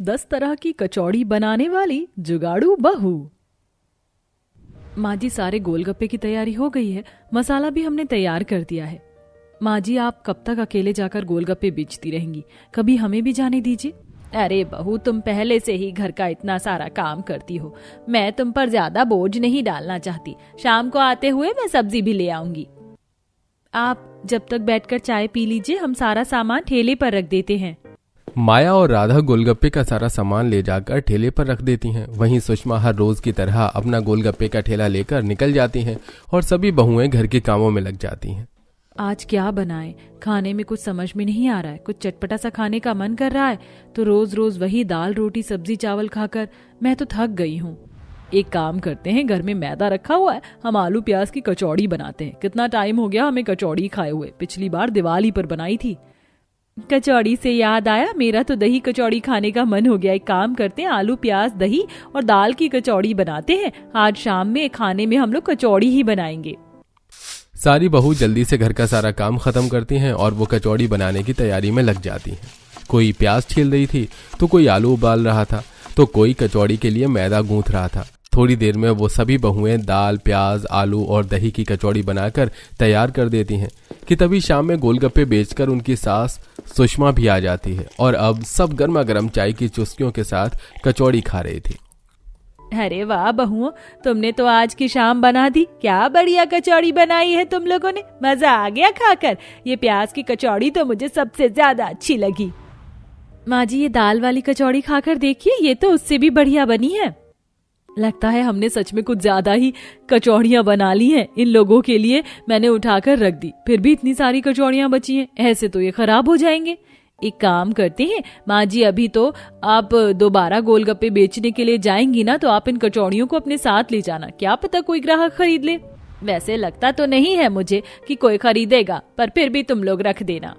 10 तरह की कचौड़ी बनाने वाली जुगाड़ू बहू। माँ जी, सारे गोलगप्पे की तैयारी हो गई है, मसाला भी हमने तैयार कर दिया है। माँ जी, आप कब तक अकेले जाकर गोलगप्पे बेचती रहेंगी, कभी हमें भी जाने दीजिए। अरे बहू, तुम पहले से ही घर का इतना सारा काम करती हो, मैं तुम पर ज्यादा बोझ नहीं डालना चाहती। शाम को आते हुए मैं सब्जी भी ले आऊंगी। आप जब तक बैठकर चाय पी लीजिए, हम सारा सामान ठेले पर रख देते हैं। माया और राधा गोलगप्पे का सारा सामान ले जाकर ठेले पर रख देती हैं। वहीं सुषमा हर रोज की तरह अपना गोलगप्पे का ठेला लेकर निकल जाती हैं और सभी बहुएं घर के कामों में लग जाती हैं। आज क्या बनाएं, खाने में कुछ समझ में नहीं आ रहा है। कुछ चटपटा सा खाने का मन कर रहा है, तो रोज रोज वही दाल रोटी सब्जी चावल खाकर मैं तो थक गई हूँ। एक काम करते हैं, घर में मैदा रखा हुआ है, हम आलू प्याज की कचौड़ी बनाते हैं। कितना टाइम हो गया हमें कचौड़ी खाए हुए, पिछली बार दिवाली पर बनाई थी। कचौड़ी से याद आया, मेरा तो दही कचौड़ी खाने का मन हो गया। एक काम करते हैं, आलू प्याज दही और दाल की कचौड़ी बनाते हैं। आज शाम में खाने में हम लोग कचौड़ी ही बनाएंगे। सारी बहू जल्दी से घर का सारा काम खत्म करती हैं और वो कचौड़ी बनाने की तैयारी में लग जाती हैं। कोई प्याज छील रही थी, तो कोई आलू उबाल रहा था, तो कोई कचौड़ी के लिए मैदा गूंथ रहा था। थोड़ी देर में वो सभी बहुएं दाल प्याज आलू और दही की कचौड़ी बनाकर तैयार कर देती हैं कि तभी शाम में गोलगप्पे बेचकर उनकी सास सुषमा भी आ जाती है और अब सब गर्मा गर्म चाय की चुस्कियों के साथ कचौड़ी खा रही थी। अरे वाह बहुओं, तुमने तो आज की शाम बना दी। क्या बढ़िया कचौड़ी बनाई है तुम लोगों ने, मजा आ गया खाकर। ये प्याज की कचौड़ी तो मुझे सबसे ज्यादा अच्छी लगी। माँ जी, ये दाल वाली कचौड़ी खाकर देखिए, ये तो उससे भी बढ़िया बनी है। लगता है हमने सच में कुछ ज्यादा ही कचौड़ियां बना ली हैं इन लोगों के लिए। मैंने उठाकर रख दी, फिर भी इतनी सारी कचौड़ियां बची हैं। ऐसे तो ये खराब हो जाएंगे। एक काम करते हैं माँ जी, अभी तो आप दोबारा गोलगप्पे बेचने के लिए जाएंगी ना, तो आप इन कचौड़ियों को अपने साथ ले जाना, क्या पता कोई ग्राहक खरीद ले। वैसे लगता तो नहीं है मुझे कि कोई खरीदेगा, पर फिर भी तुम लोग रख देना।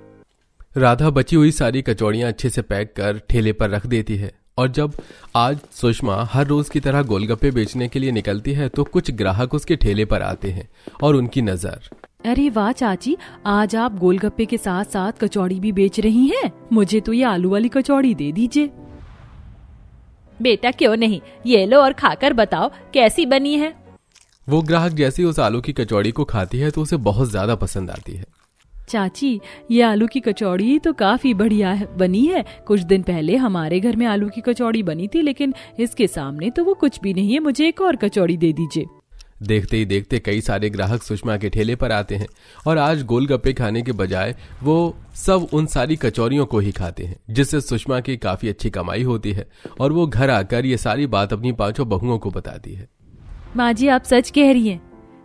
राधा बची हुई सारी कचौड़ियां अच्छे से पैक कर ठेले पर रख देती है और जब आज सुषमा हर रोज की तरह गोलगप्पे बेचने के लिए निकलती है तो कुछ ग्राहक उसके ठेले पर आते हैं और उनकी नजर, अरे वाह चाची, आज आप गोलगप्पे के साथ साथ कचौड़ी भी बेच रही हैं। मुझे तो ये आलू वाली कचौड़ी दे दीजिए। बेटा क्यों नहीं, ये लो और खाकर बताओ कैसी बनी है। वो ग्राहक जैसे उस आलू की कचौड़ी को खाती है तो उसे बहुत ज्यादा पसंद आती है। चाची, ये आलू की कचौड़ी तो काफी बढ़िया बनी है। कुछ दिन पहले हमारे घर में आलू की कचौड़ी बनी थी, लेकिन इसके सामने तो वो कुछ भी नहीं है। मुझे एक और कचौड़ी दे दीजिए। देखते ही देखते कई सारे ग्राहक सुषमा के ठेले पर आते हैं और आज गोलगप्पे खाने के बजाय वो सब उन सारी कचौरियों को ही खाते हैं, जिससे सुषमा की काफी अच्छी कमाई होती है और वो घर आकर ये सारी बात अपनी 5 बहुओं को बताती है। माँ जी, आप सच कह रही हैं,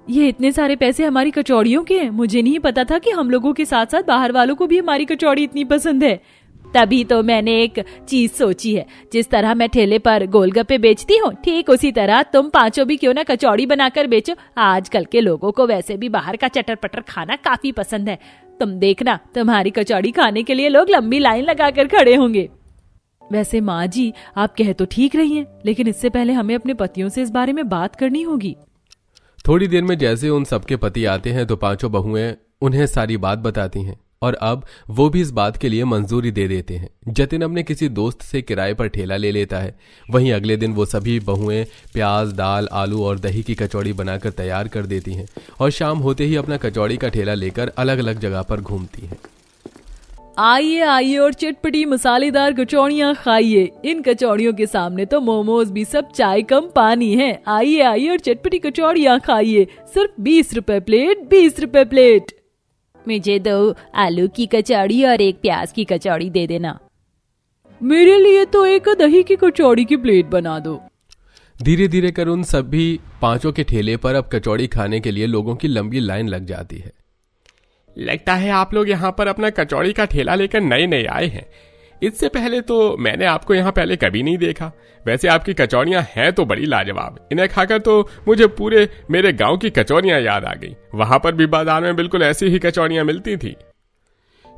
ये इतने सारे पैसे हमारी कचौड़ियों के हैं। मुझे नहीं पता था कि हम लोगों के साथ साथ बाहर वालों को भी हमारी कचौड़ी इतनी पसंद है। तभी तो मैंने एक चीज सोची है, जिस तरह मैं ठेले पर गोलगप्पे बेचती हूँ, ठीक उसी तरह तुम 5 भी क्यों ना कचौड़ी बनाकर बेचो। आजकल के लोगों को वैसे भी बाहर का चटर पटर खाना काफी पसंद है। तुम देखना, तुम्हारी कचौड़ी खाने के लिए लोग लंबी लाइन लगाकर खड़े होंगे। वैसे माँ जी, आप कह तो ठीक रही हैं, लेकिन इससे पहले हमें अपने पतियों से इस बारे में बात करनी होगी। थोड़ी देर में जैसे उन सबके पति आते हैं तो 5 बहुएं उन्हें सारी बात बताती हैं और अब वो भी इस बात के लिए मंजूरी दे देते हैं। जतिन अपने किसी दोस्त से किराए पर ठेला ले लेता है। वहीं अगले दिन वो सभी बहुएं प्याज दाल आलू और दही की कचौड़ी बनाकर तैयार कर देती हैं और शाम होते ही अपना कचौड़ी का ठेला लेकर अलग अलग जगह पर घूमती हैं। आइए आइए और चटपटी मसालेदार कचौड़ियाँ खाइए। इन कचौड़ियों के सामने तो मोमोज भी सब चाय कम पानी है। आइए आइए और चटपटी कचौड़ियाँ खाइए, सिर्फ 20 रुपए प्लेट, 20 रुपए प्लेट। मुझे 2 आलू की कचौड़ी और 1 प्याज की कचौड़ी दे देना। मेरे लिए तो 1 दही की कचौड़ी की प्लेट बना दो। धीरे धीरे कर उन सभी 5 के ठेले पर अब कचौड़ी खाने के लिए लोगों की लंबी लाइन लग जाती है। लगता है आप लोग यहाँ पर अपना कचौड़ी का ठेला लेकर नए नए आए हैं। इससे पहले तो मैंने आपको यहाँ पहले कभी नहीं देखा। वैसे आपकी कचौड़ियाँ हैं तो बड़ी लाजवाब। इन्हें खाकर तो मुझे पूरे मेरे गांव की कचौड़ियाँ याद आ गई। वहां पर भी बाजार में बिल्कुल ऐसी ही कचौड़ियाँ मिलती थी।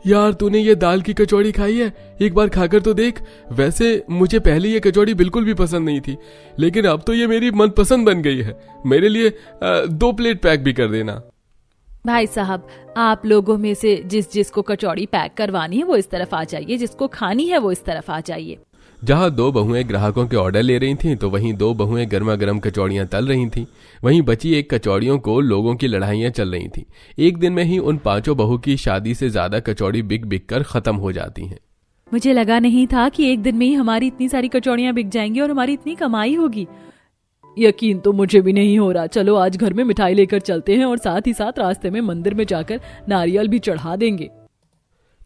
यार, तूने ये दाल की कचौड़ी खाई है? एक बार खाकर तो देख। वैसे मुझे पहले ये कचौड़ी बिल्कुल भी पसंद नहीं थी, लेकिन अब तो ये मेरी मनपसंद बन गई है। मेरे लिए 2 प्लेट पैक भी कर देना। भाई साहब, आप लोगों में से जिसको कचौड़ी पैक करवानी है वो इस तरफ आ जाइए, जिसको खानी है वो इस तरफ आ जाइए। जहां दो बहुएं ग्राहकों के ऑर्डर ले रही थीं तो वहीं दो बहुएं गर्मा गर्म कचौड़ियां तल रही थीं। वहीं बची एक कचौड़ियों को लोगों की लड़ाइयां चल रही थीं। एक दिन में ही उन पांचों बहू की शादी से ज्यादा कचौड़ी बिक बिक कर खत्म हो जाती हैं। मुझे लगा नहीं था कि एक दिन में ही हमारी इतनी सारी कचौड़ियां बिक जाएंगी और हमारी इतनी कमाई होगी। यकीन तो मुझे भी नहीं हो रहा। चलो आज घर में मिठाई लेकर चलते हैं और साथ ही साथ रास्ते में मंदिर में जाकर नारियल भी चढ़ा देंगे।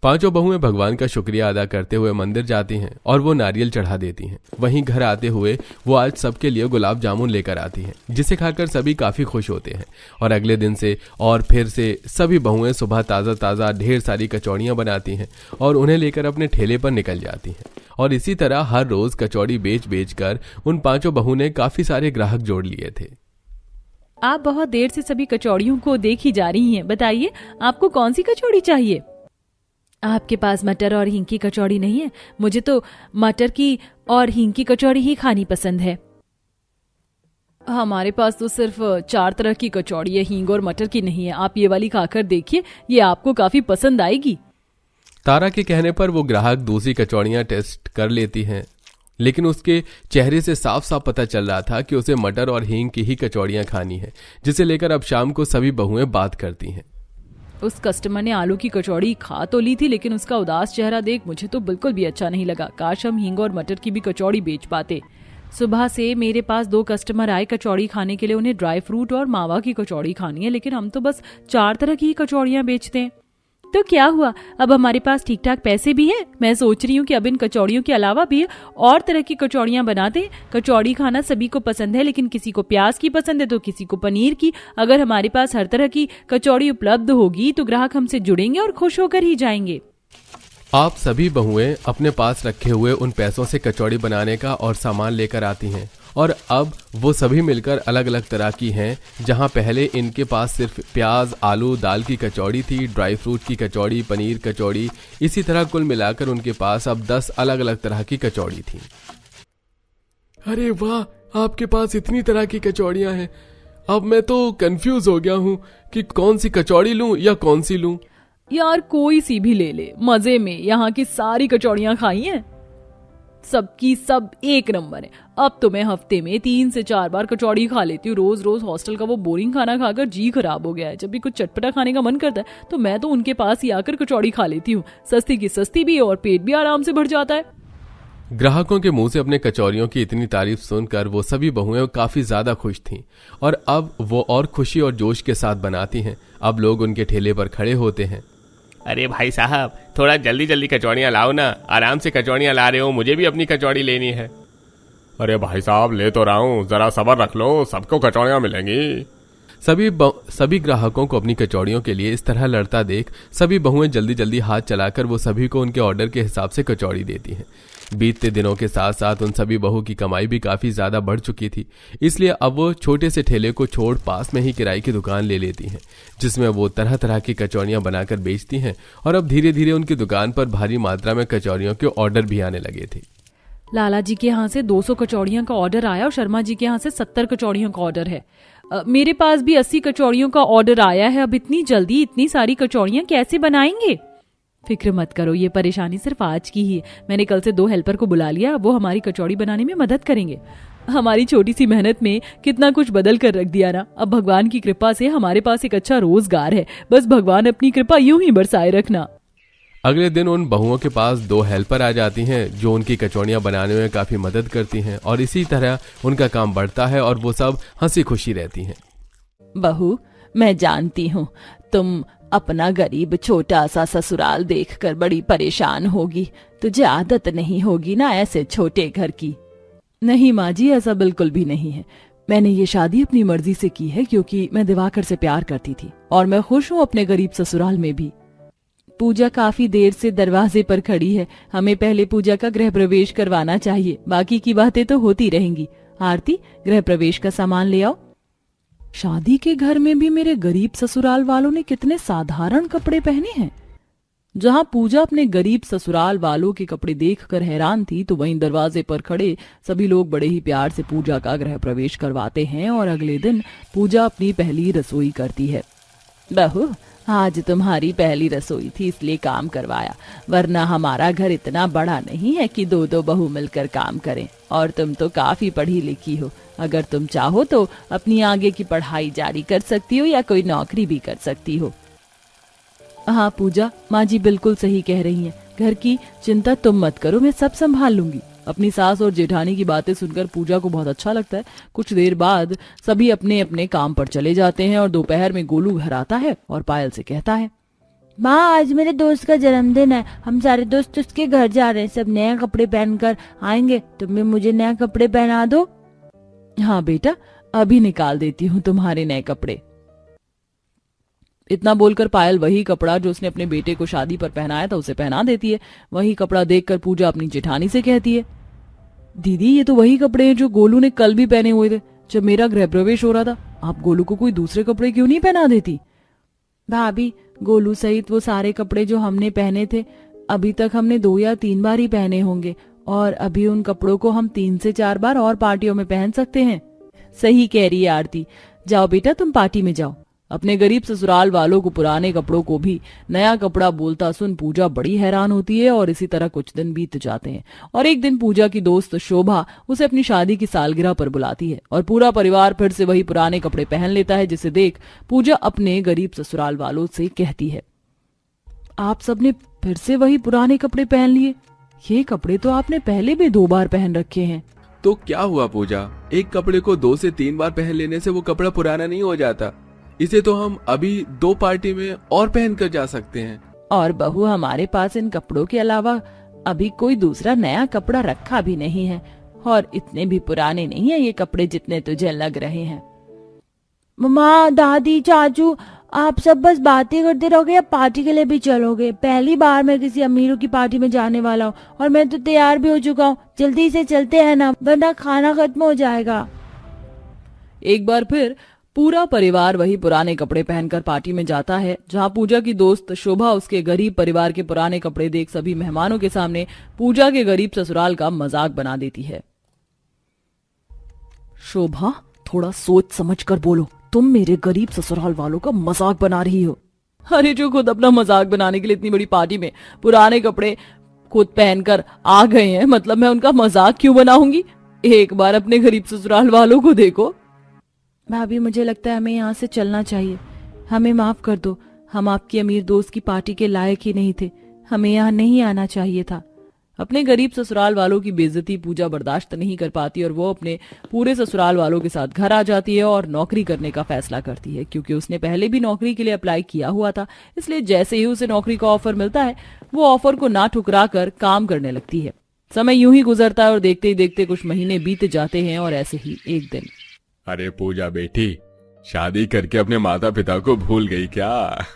पांचों बहुएं भगवान का शुक्रिया अदा करते हुए मंदिर जाती हैं और वो नारियल चढ़ा देती हैं। वहीं घर आते हुए वो आज सबके लिए गुलाब जामुन लेकर आती हैं, जिसे खाकर सभी काफी खुश होते हैं। और अगले दिन से और फिर से सभी बहुएं सुबह ताज़ा ताज़ा ढेर सारी कचौड़ियां बनाती हैं और उन्हें लेकर अपने ठेले पर निकल जाती हैं। और इसी तरह हर रोज कचौड़ी बेच बेच कर उन पांचों बहू ने काफी सारे ग्राहक जोड़ लिए थे। आप बहुत देर से सभी कचौड़ियों को देखी जा रही हैं। बताइए आपको कौन सी कचौड़ी चाहिए? आपके पास मटर और हींग की कचौड़ी नहीं है? मुझे तो मटर की और हींग की कचौड़ी ही खानी पसंद है। हमारे पास तो सिर्फ 4 तरह की कचौड़ी है, हींग और मटर की नहीं है। आप ये वाली खाकर देखिए, ये आपको काफी पसंद आएगी। तारा के कहने पर वो ग्राहक दूसरी कचौड़ियां टेस्ट कर लेती हैं, लेकिन उसके चेहरे से साफ साफ पता चल रहा था कि उसे मटर और हींग की ही कचौड़ियां खानी है, जिसे लेकर अब शाम को सभी बहुएं बात करती हैं। उस कस्टमर ने आलू की कचौड़ी खा तो ली थी, लेकिन उसका उदास चेहरा देख मुझे तो बिल्कुल भी अच्छा नहीं लगा। काश हम हींग और मटर की भी कचौड़ी बेच पाते। सुबह से मेरे पास 2 कस्टमर आए कचौड़ी खाने के लिए। उन्हें ड्राई फ्रूट और मावा की कचौड़ी खानी है, लेकिन हम तो बस 4 तरह की ही कचौड़ियां बेचते हैं। तो क्या हुआ, अब हमारे पास ठीक ठाक पैसे भी हैं। मैं सोच रही हूँ कि अब इन कचौड़ियों के अलावा भी और तरह की कचौड़ियां बनाते हैं। कचौड़ी खाना सभी को पसंद है, लेकिन किसी को प्याज की पसंद है तो किसी को पनीर की। अगर हमारे पास हर तरह की कचौड़ी उपलब्ध होगी तो ग्राहक हमसे जुड़ेंगे और खुश होकर ही जाएंगे। आप सभी बहुएं अपने पास रखे हुए उन पैसों से कचौड़ी बनाने का और सामान लेकर आती हैं और अब वो सभी मिलकर अलग अलग तरह की हैं। जहां पहले इनके पास सिर्फ प्याज, आलू, दाल की कचौड़ी थी, ड्राई फ्रूट की कचौड़ी, पनीर कचौड़ी, इसी तरह कुल मिलाकर उनके पास अब 10 अलग अलग तरह की कचौड़ी थी। अरे वाह, आपके पास इतनी तरह की कचौड़ियां हैं। अब मैं तो कंफ्यूज हो गया हूँ कि कौन सी कचौड़ी लूं या कौन सी लूं। यार कोई सी भी ले ले, मजे में यहाँ की सारी कचौड़ियां खाई हैं, सबकी सब एक नंबर है। अब तो मैं हफ्ते में 3 से 4 बार कचौड़ी खा लेती हूँ। रोज रोज हॉस्टल का वो बोरिंग खाना खाकर जी खराब हो गया है। जब भी कुछ चटपटा खाने का मन करता है तो मैं तो उनके पास ही आकर कचौड़ी खा लेती हूँ। सस्ती की सस्ती भी और पेट भी आराम से भर जाता है। ग्राहकों के मुंह से अपने कचौरियों की इतनी तारीफ सुनकर वो सभी बहुएं काफी ज्यादा खुश थीं और अब वो और खुशी और जोश के साथ बनाती हैं। अब लोग उनके ठेले पर खड़े होते हैं। अरे भाई साहब, थोड़ा जल्दी जल्दी कचौड़ियाँ लाओ ना। आराम से कचौड़ियाँ ला रहे हो, मुझे भी अपनी कचौड़ी लेनी है। अरे भाई साहब, ले तो रहा हूँ, जरा सब्र रख लो, सबको कचौड़ियाँ मिलेंगी। सभी ग्राहकों को अपनी कचौड़ियों के लिए इस तरह लड़ता देख सभी बहुएं जल्दी जल्दी हाथ चलाकर वो सभी को उनके ऑर्डर के हिसाब से कचौड़ी देती हैं। बीतते दिनों के साथ साथ उन सभी बहू की कमाई भी काफी ज्यादा बढ़ चुकी थी, इसलिए अब वो छोटे से ठेले को छोड़ पास में ही किराए की दुकान ले लेती हैं, जिसमें वो तरह तरह की कचौड़ियां बनाकर बेचती हैं। और अब धीरे धीरे उनकी दुकान पर भारी मात्रा में कचौड़ियों के ऑर्डर भी आने लगे थे। लाला जी के यहाँ से 200 कचौड़ियों का ऑर्डर आया और शर्मा जी के यहाँ से 70 कचौड़ियों का ऑर्डर है। मेरे पास भी 80 कचौड़ियों का ऑर्डर आया है। अब इतनी जल्दी इतनी सारी कचौड़ियां कैसे बनाएंगे? फिक्र मत करो, ये परेशानी सिर्फ आज की ही है। मैंने कल से 2 हेल्पर को बुला लिया, वो हमारी कचौड़ी बनाने में मदद करेंगे। हमारी छोटी सी मेहनत में कितना कुछ बदल कर रख दिया ना। अब भगवान की कृपा से हमारे पास एक अच्छा रोजगार है। बस भगवान अपनी कृपा यूं ही बरसाए रखना। अगले दिन उन बहुओं के पास 2 हेल्पर आ जाती हैं जो उनकी कचौड़ियां बनाने में काफी मदद करती हैं और इसी तरह उनका काम बढ़ता है और वो सब हंसी खुशी रहती हैं। बहू, मैं जानती हूँ तुम अपना गरीब छोटा सा ससुराल देखकर बड़ी परेशान होगी। तुझे आदत नहीं होगी ना ऐसे छोटे घर की। नहीं माँ जी, ऐसा बिल्कुल भी नहीं है। मैंने ये शादी अपनी मर्जी से की है क्योंकि मैं दिवाकर से प्यार करती थी और मैं खुश हूँ अपने गरीब ससुराल में भी। पूजा काफी देर से दरवाजे पर खड़ी है। हमें पहले पूजा का गृह प्रवेश करवाना चाहिए, बाकी की बातें तो होती रहेंगी। आरती, गृह प्रवेश का सामान ले आओ। शादी के घर में भी मेरे गरीब ससुराल वालों ने कितने साधारण कपड़े पहने हैं। जहां पूजा अपने गरीब ससुराल वालों के कपड़े देखकर हैरान थी, तो वहीं दरवाजे पर खड़े सभी लोग बड़े ही प्यार से पूजा का गृह प्रवेश करवाते हैं और अगले दिन पूजा अपनी पहली रसोई करती है। बहू, आज तुम्हारी पहली रसोई थी इसलिए काम करवाया, वरना हमारा घर इतना बड़ा नहीं है कि दो दो बहू मिलकर काम करें। और तुम तो काफी पढ़ी लिखी हो, अगर तुम चाहो तो अपनी आगे की पढ़ाई जारी कर सकती हो या कोई नौकरी भी कर सकती हो। हाँ पूजा, माँ जी बिल्कुल सही कह रही हैं। घर की चिंता तुम मत करो, मैं सब संभाल लूंगी। अपनी सास और जेठानी की बातें सुनकर पूजा को बहुत अच्छा लगता है। कुछ देर बाद सभी अपने अपने काम पर चले जाते हैं और दोपहर में गोलू घर आता है और पायल से कहता है, माँ आज मेरे दोस्त का जन्मदिन है, हम सारे दोस्त उसके घर जा रहे हैं, सब नए कपड़े पहनकर आएंगे, तुम भी मुझे नए कपड़े पहना दो। हाँ बेटा, अभी निकाल देती हूँ तुम्हारे नए कपड़े। इतना बोलकर पायल वही कपड़ा जो उसने अपने बेटे को शादी पर पहनाया था उसे पहना देती है। वही कपड़ा देखकर पूजा अपनी जेठानी से कहती है, दीदी ये तो वही कपड़े हैं जो गोलू ने कल भी पहने हुए थे जब मेरा गृह प्रवेश हो रहा था। आप गोलू को कोई दूसरे कपड़े क्यों नहीं पहना देती? भाभी, गोलू सहित वो सारे कपड़े जो हमने पहने थे अभी तक हमने 2 या 3 बार ही पहने होंगे, और अभी उन कपड़ों को हम 3 से 4 बार और पार्टियों में पहन सकते हैं। सही कह रही है आरती, जाओ बेटा तुम पार्टी में जाओ। अपने गरीब ससुराल वालों को पुराने कपड़ों को भी नया कपड़ा बोलता सुन पूजा बड़ी हैरान होती है। और इसी तरह कुछ दिन बीत जाते हैं और एक दिन पूजा की दोस्त शोभा उसे अपनी शादी की सालगिरह पर बुलाती है और पूरा परिवार फिर से वही पुराने कपड़े पहन लेता है, जिसे देख पूजा अपने गरीब ससुराल वालों से कहती है, आप सबने फिर से वही पुराने कपड़े पहन लिए? ये कपड़े तो आपने पहले भी 2 बार पहन रखे हैं। तो क्या हुआ पूजा, एक कपड़े को 2 से 3 बार पहन लेने से वो कपड़ा पुराना नहीं हो जाता। इसे तो हम अभी 2 पार्टी में और पहन कर जा सकते हैं। और बहू, हमारे पास इन कपड़ों के अलावा अभी कोई दूसरा नया कपड़ा रखा भी नहीं है, और इतने भी पुराने नहीं है ये कपड़े जितने तुझे लग रहे हैं। मम्मा, दादी, चाचू, आप सब बस बातें करते रहोगे या पार्टी के लिए भी चलोगे? पहली बार मैं किसी अमीरों की पार्टी में जाने वाला हूँ और मैं तो तैयार भी हो चुका हूँ। जल्दी से चलते हैं ना, वरना खाना खत्म हो जाएगा। एक बार फिर पूरा परिवार वही पुराने कपड़े पहनकर पार्टी में जाता है, जहां पूजा की दोस्त शोभा उसके गरीब परिवार के पुराने कपड़े देख सभी मेहमानों के सामने पूजा के गरीब ससुराल का मजाक बना देती है। शोभा, थोड़ा सोच समझ कर बोलो, तुम मेरे गरीब ससुराल वालों का मजाक बना रही हो। अरे जो खुद अपना मजाक बनाने के लिए इतनी बड़ी पार्टी में पुराने कपड़े खुद पहनकर आ गए हैं, मतलब मैं उनका मजाक क्यों बनाऊंगी? एक बार अपने गरीब ससुराल वालों को देखो। भाभी, मुझे लगता है हमें यहाँ से चलना चाहिए। हमें माफ कर दो, हम आपकी अमीर दोस्त की पार्टी के लायक ही नहीं थे, हमें यहाँ नहीं आना चाहिए था। अपने गरीब ससुराल वालों की बेइज्जती पूजा बर्दाश्त नहीं कर पाती और वो अपने पूरे ससुराल वालों के साथ घर आ जाती है और नौकरी करने का फैसला करती है। क्योंकि उसने पहले भी नौकरी के लिए अप्लाई किया हुआ था, इसलिए जैसे ही उसे नौकरी का ऑफर मिलता है वो ऑफर को ना ठुकरा कर काम करने लगती है। समय यूं ही गुजरता है और देखते ही देखते कुछ महीने बीत जाते हैं। और ऐसे ही एक दिन, अरे पूजा बेटी, शादी करके अपने माता पिता को भूल गई क्या?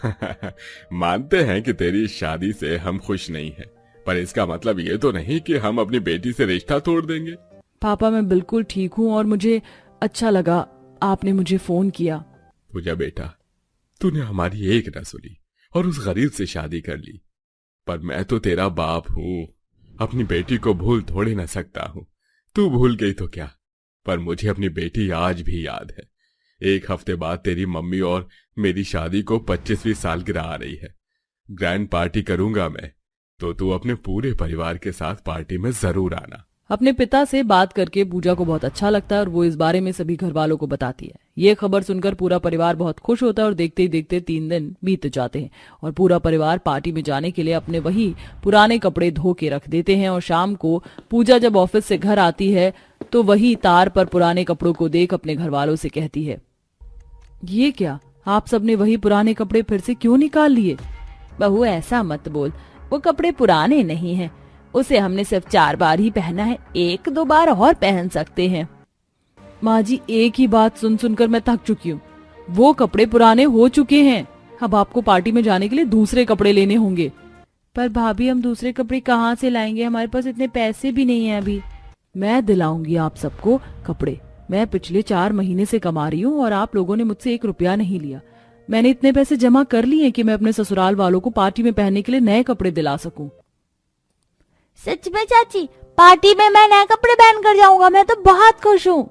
मानते हैं कि तेरी शादी से हम खुश नहीं हैं, पर इसका मतलब ये तो नहीं कि हम अपनी बेटी से रिश्ता तोड़ देंगे। पापा, मैं बिल्कुल ठीक हूँ और मुझे अच्छा लगा आपने मुझे फोन किया। पूजा बेटा, तूने हमारी एक न सुनी और उस गरीब से शादी कर ली, पर मैं तो तेरा बाप हूँ, अपनी बेटी को भूल थोड़े न सकता हूँ। तू भूल गई तो क्या, पर मुझे अपनी बेटी आज भी याद है। 1 हफ्ते बाद तेरी मम्मी और मेरी शादी को 25वीं सालगिरह आ रही है। ग्रैंड पार्टी करूंगा मैं, तो तू अपने पूरे परिवार के साथ पार्टी में जरूर आना। अपने पिता से बात करके पूजा को बहुत अच्छा लगता है और वो इस बारे में सभी घर वालों को बताती है। ये खबर सुनकर पूरा परिवार बहुत खुश होता है और देखते ही देखते 3 दिन बीत जाते हैं और पूरा परिवार पार्टी में जाने के लिए अपने वही पुराने कपड़े धो के रख देते हैं। और शाम को पूजा जब ऑफिस से घर आती है तो वही तार पर पुराने कपड़ों को देख अपने घर वालों से कहती है, ये क्या, आप सबने वही पुराने कपड़े फिर से क्यों निकाल लिए? बहू, ऐसा मत बोल, वो कपड़े पुराने नहीं हैं, उसे हमने सिर्फ 4 बार ही पहना है, 1-2 बार और पहन सकते हैं। माँ जी, एक ही बात सुन सुनकर मैं थक चुकी हूँ। वो कपड़े पुराने हो चुके हैं, अब आपको पार्टी में जाने के लिए दूसरे कपड़े लेने होंगे। पर भाभी, हम दूसरे कपड़े कहाँ से लाएंगे? हमारे पास इतने पैसे भी नहीं है अभी। मैं दिलाऊंगी आप सबको कपड़े। मैं पिछले 4 महीने से कमा रही हूँ और आप लोगों ने मुझसे 1 रुपया नहीं लिया। मैंने इतने पैसे जमा कर लिए कि मैं अपने ससुराल वालों को पार्टी में पहनने के लिए नए कपड़े दिला सकूं। सच में चाची, पार्टी में मैं नए कपड़े पहन कर जाऊंगा, मैं तो बहुत खुश हूँ।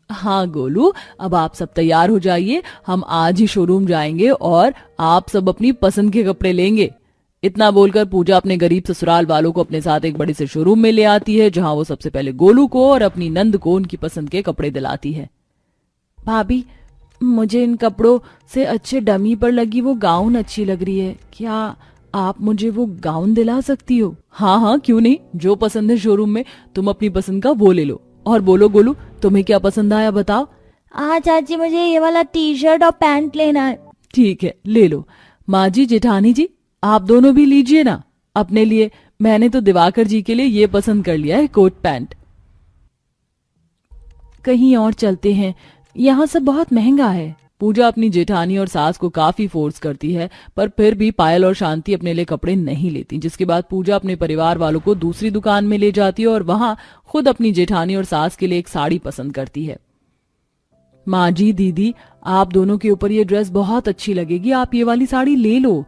हाँ गोलू, अब आप सब तैयार हो जाइए, हम आज ही शोरूम जाएंगे और आप सब अपनी पसंद के कपड़े लेंगे। इतना बोलकर पूजा अपने गरीब ससुराल वालों को अपने साथ एक बड़े से शोरूम में ले आती है, जहां वो सबसे पहले गोलू को और अपनी नंद को उनकी पसंद के कपड़े दिलाती है। भाभी, मुझे इन कपड़ों से अच्छे डमी पर लगी वो गाउन अच्छी लग रही है, क्या आप मुझे वो गाउन दिला सकती हो? हाँ हाँ, क्यों नहीं, जो पसंद है शोरूम में तुम अपनी पसंद का वो ले लो। और बोलो गोलू, तुम्हें क्या पसंद आया बताओ। हाँ चाची, मुझे ये वाला टी शर्ट और पैंट लेना है। ठीक है, ले लो। माँ जी, जेठानी जी, आप दोनों भी लीजिए ना अपने लिए। मैंने तो दिवाकर जी के लिए ये पसंद कर लिया है, कोट पैंट। कहीं और चलते हैं, यहाँ सब बहुत महंगा है। पूजा अपनी जेठानी और सास को काफी फोर्स करती है, पर फिर भी पायल और शांति अपने लिए कपड़े नहीं लेती, जिसके बाद पूजा अपने परिवार वालों को दूसरी दुकान में ले जाती है और वहां खुद अपनी जेठानी और सास के लिए एक साड़ी पसंद करती है। माँ जी, दीदी, आप दोनों के ऊपर ये ड्रेस बहुत अच्छी लगेगी, आप ये वाली साड़ी ले लो।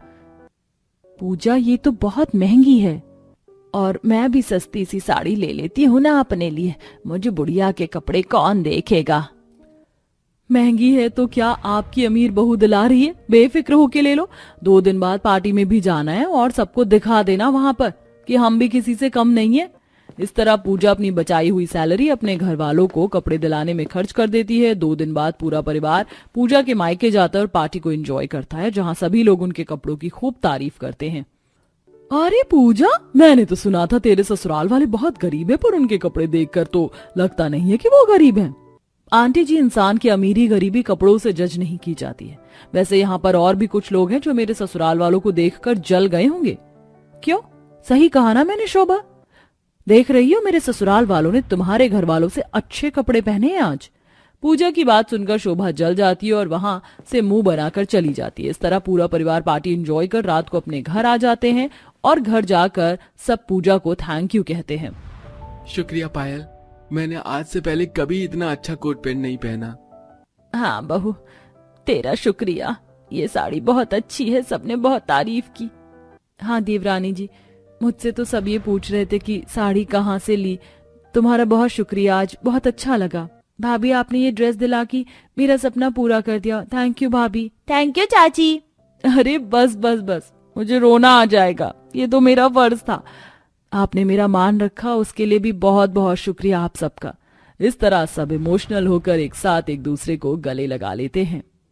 पूजा, ये तो बहुत महंगी है और मैं भी सस्ती सी साड़ी ले लेती हूँ ना अपने लिए, मुझे बुढ़िया के कपड़े कौन देखेगा। महंगी है तो क्या आपकी अमीर बहू दिला रही है, बेफिक्र होके ले लो। 2 दिन बाद पार्टी में भी जाना है और सबको दिखा देना वहां पर कि हम भी किसी से कम नहीं है। इस तरह पूजा अपनी बचाई हुई सैलरी अपने घर वालों को कपड़े दिलाने में खर्च कर देती है। 2 दिन बाद पूरा परिवार पूजा के मायके जाता है और पार्टी को एंजॉय करता है, जहां सभी लोग उनके कपड़ों की खूब तारीफ करते हैं। अरे पूजा, मैंने तो सुना था तेरे ससुराल वाले बहुत गरीब है, पर उनके कपड़े देखकर तो लगता नहीं है कि वो गरीब हैं। आंटी जी, इंसान की अमीरी गरीबी कपड़ों से जज नहीं की जाती है। वैसे यहाँ पर और भी कुछ लोग हैं जो मेरे ससुराल वालों को देखकर जल गए होंगे। क्यों, सही कहा ना मैंने शोभा? देख रही हो, मेरे ससुराल वालों ने तुम्हारे घर वालों से अच्छे कपड़े पहने हैं आज। पूजा की बात सुनकर शोभा जल जाती है और वहां से मुंह बनाकर चली जाती है। इस तरह पूरा परिवार पार्टी एंजॉय कर रात को अपने घर आ जाते हैं और घर जाकर सब पूजा को थैंक यू कहते हैं। शुक्रिया पायल, मैंने आज से पहले कभी इतना अच्छा कोट पैंट नहीं पहना। हाँ बहू, तेरा शुक्रिया, ये साड़ी बहुत अच्छी है, सबने बहुत तारीफ की। हाँ देवरानी जी, मुझसे तो सब ये पूछ रहे थे कि साड़ी कहाँ से ली। तुम्हारा बहुत शुक्रिया, आज बहुत अच्छा लगा। भाभी, आपने ये ड्रेस दिला के मेरा सपना पूरा कर दिया। थैंक यू भाभी। थैंक यू चाची। अरे बस बस बस, मुझे रोना आ जाएगा, ये तो मेरा फर्ज था। आपने मेरा मान रखा, उसके लिए भी बहुत बहुत शुक्रिया आप सबका। इस तरह सब इमोशनल होकर एक साथ एक दूसरे को गले लगा लेते हैं।